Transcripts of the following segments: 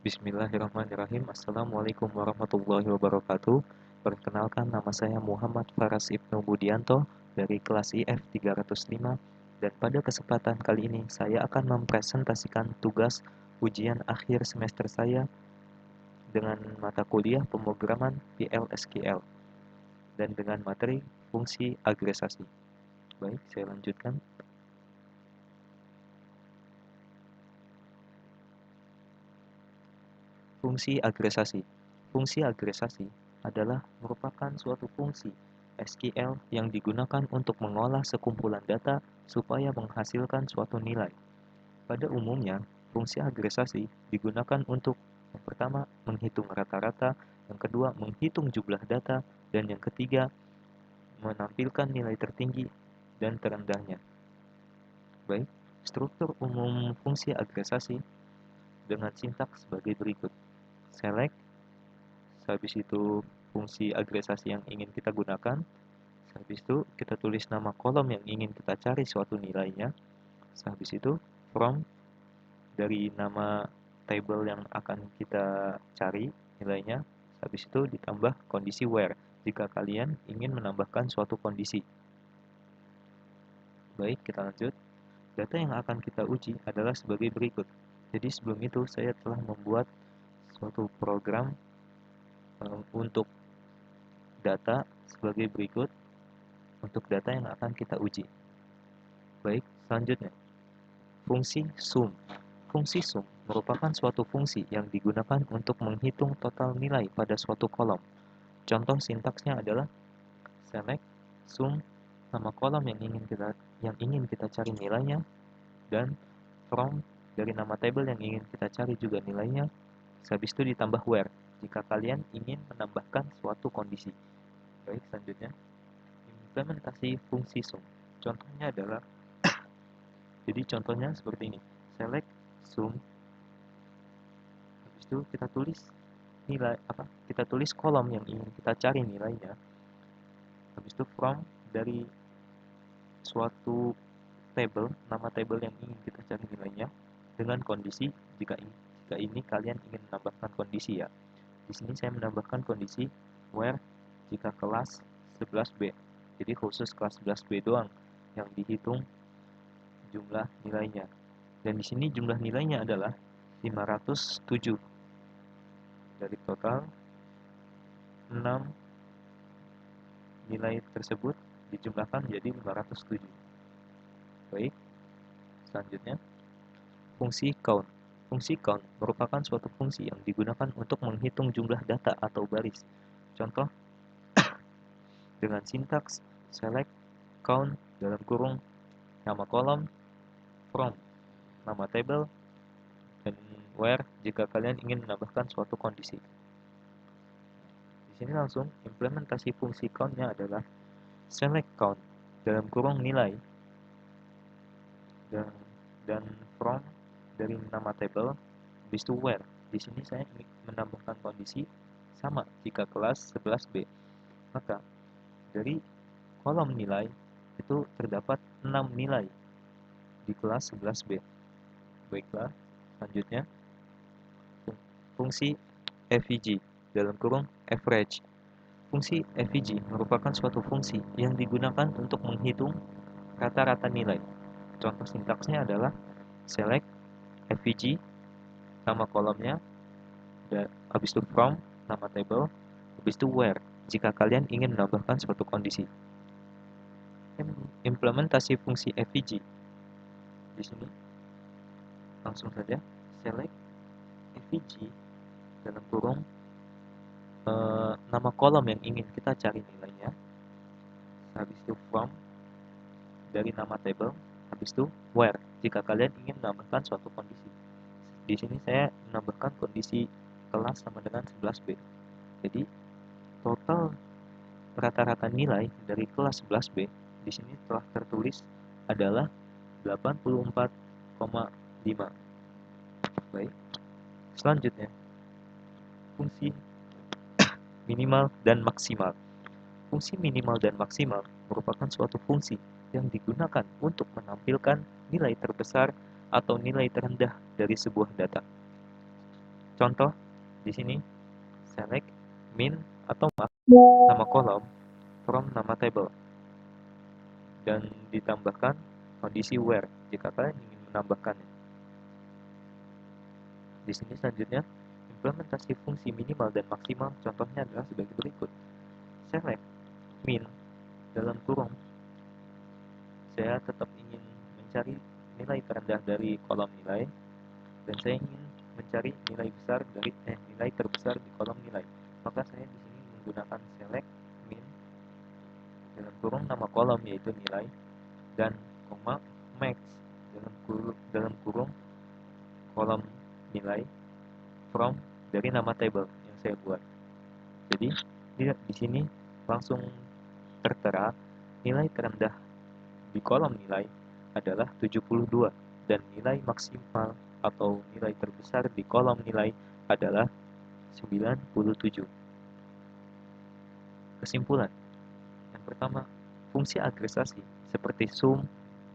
Bismillahirrahmanirrahim. Assalamualaikum warahmatullahi wabarakatuh. Perkenalkan, nama saya Muhammad Faras Ibnu Budianto dari kelas IF 305, dan pada kesempatan kali ini saya akan mempresentasikan tugas ujian akhir semester saya dengan mata kuliah pemrograman PL/SQL dan dengan materi fungsi agregasi. Baik, saya lanjutkan. Fungsi agregasi. Fungsi agregasi adalah merupakan suatu fungsi SQL yang digunakan untuk mengolah sekumpulan data supaya menghasilkan suatu nilai. Pada umumnya, fungsi agregasi digunakan untuk yang pertama, menghitung rata-rata, yang kedua, menghitung jumlah data, dan yang ketiga, menampilkan nilai tertinggi dan terendahnya. Baik, struktur umum fungsi agregasi dengan sintaks sebagai berikut. Select, habis itu fungsi agregasi yang ingin kita gunakan, habis itu kita tulis nama kolom yang ingin kita cari suatu nilainya, habis itu from, dari nama table yang akan kita cari nilainya, habis itu ditambah kondisi where jika kalian ingin menambahkan suatu kondisi. Baik, kita lanjut. Data yang akan kita uji adalah sebagai berikut. Jadi sebelum itu saya telah membuat suatu program untuk data sebagai berikut, untuk data yang akan kita uji. Baik, selanjutnya. Fungsi sum. Fungsi sum merupakan suatu fungsi yang digunakan untuk menghitung total nilai pada suatu kolom. Contoh sintaksnya adalah select, sum, nama kolom yang ingin kita cari nilainya, dan from, dari nama table yang ingin kita cari juga nilainya. Habis itu ditambah where jika kalian ingin menambahkan suatu kondisi. Baik, selanjutnya implementasi fungsi sum. Contohnya adalah jadi contohnya seperti ini. Select, sum, habis itu kita tulis nilai kita tulis kolom yang ingin kita cari nilainya. Habis itu from, dari suatu table, nama table yang ingin kita cari nilainya, dengan kondisi jika ini kalian ingin menambahkan kondisi ya. Di sini saya menambahkan kondisi where jika kelas 11B. Jadi khusus kelas 11B doang yang dihitung jumlah nilainya. Dan di sini jumlah nilainya adalah 507. Dari total 6 nilai tersebut dijumlahkan menjadi 507. Baik, selanjutnya fungsi count. Fungsi count merupakan suatu fungsi yang digunakan untuk menghitung jumlah data atau baris. Contoh dengan sintaks select, count, dalam kurung, nama kolom, from, nama table, dan where jika kalian ingin menambahkan suatu kondisi. Di sini langsung implementasi fungsi count-nya adalah select count, dalam kurung nilai, dan from, dari nama table, habis itu where. Di sini saya ingin menambahkan kondisi sama jika kelas 11B. Maka dari kolom nilai itu terdapat 6 nilai di kelas 11B. Baiklah, selanjutnya fungsi FVG, dalam kurung average. Fungsi FVG merupakan suatu fungsi yang digunakan untuk menghitung rata-rata nilai. Contoh sintaksnya adalah select, FVG, nama kolomnya, dan habis itu from, nama table, habis itu where jika kalian ingin menambahkan suatu kondisi. Implementasi fungsi FVG di sini langsung saja select FVG, dalam kurung nama kolom yang ingin kita cari nilainya, habis itu from, dari nama table, habis itu where jika kalian ingin menambahkan suatu kondisi. Di sini saya menambahkan kondisi kelas sama dengan 11B. Jadi total rata-rata nilai dari kelas 11B di sini telah tertulis adalah 84,5. Baik. Selanjutnya fungsi minimal dan maksimal. Fungsi minimal dan maksimal merupakan suatu fungsi yang digunakan untuk menampilkan nilai terbesar atau nilai terendah dari sebuah data. Contoh di sini select min atau nama kolom from nama table dan ditambahkan kondisi where jika kalian ingin menambahkannya. Di sini selanjutnya implementasi fungsi minimal dan maksimal contohnya adalah sebagai berikut. Select min dalam kurung saya tetap ingin mencari nilai terendah dari kolom nilai dan saya ingin mencari nilai terbesar di kolom nilai. Maka saya di sini menggunakan select min dalam kurung nama kolom yaitu nilai dan koma max dalam kurung kolom nilai from dari nama table yang saya buat. Jadi di sini langsung tertera nilai terendah di kolom nilai adalah 72 dan nilai maksimal atau nilai terbesar di kolom nilai adalah 97. Kesimpulan. Yang pertama, fungsi agregasi seperti sum,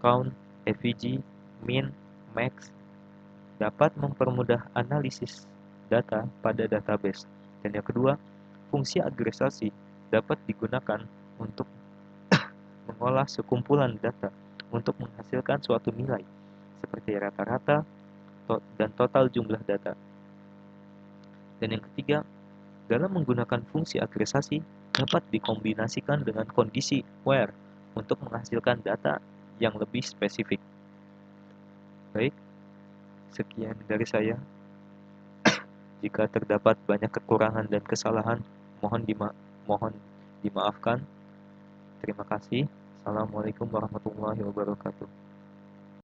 count, avg, min, max dapat mempermudah analisis data pada database. Dan yang kedua, fungsi agregasi dapat digunakan untuk mengolah sekumpulan data untuk menghasilkan suatu nilai, seperti rata-rata dan total jumlah data. Dan yang ketiga, dalam menggunakan fungsi agregasi dapat dikombinasikan dengan kondisi where untuk menghasilkan data yang lebih spesifik. Baik, sekian dari saya. Jika terdapat banyak kekurangan dan kesalahan, mohon dimaafkan. Terima kasih. Assalamualaikum warahmatullahi wabarakatuh.